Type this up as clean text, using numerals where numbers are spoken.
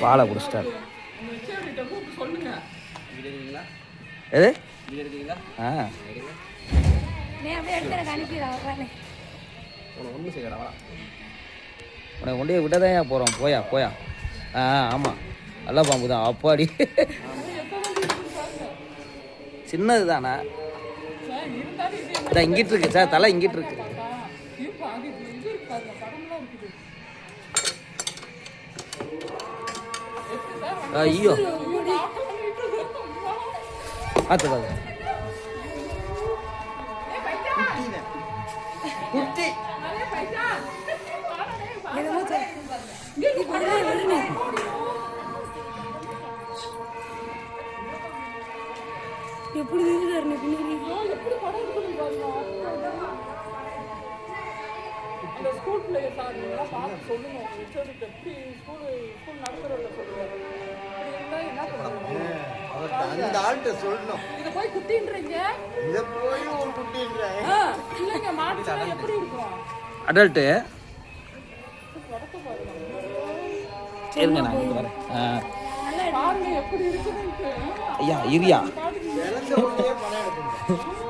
வாழை குடிச்சிட்டாரு. எது ஆ உனக்கு கொண்டே விட்டதான் போகிறோம். போயா போயா. ஆ ஆமாம், நல்ல பாம்பு தான். அப்பாடி சின்னது தானே. இதான் இங்கிட்டு இருக்கு சார், தலை இங்கிட்டு இருக்கு. ஐயோ பார்த்து பார்த்து எப்படி ஸ்கூல் பிள்ளைய பார்த்து சொல்லுங்க. ஸ்கூல் நடத்துறத சொல்லுவாங்க. அந்த ஆள்கிட்ட சொல்லணும். இதை போய் குட்டின்றீங்க, இதை போய் ஒரு குட்டின்றேன். இல்லைங்க, மாட்டு எப்படி இருக்கும் அடல்ட்டு. சரிங்க, நான் இங்கே வரேன். பாருங்க எப்படி இருக்குதுன்ட்டு. ஐயா இரியா பணம் எடுக்கணும்.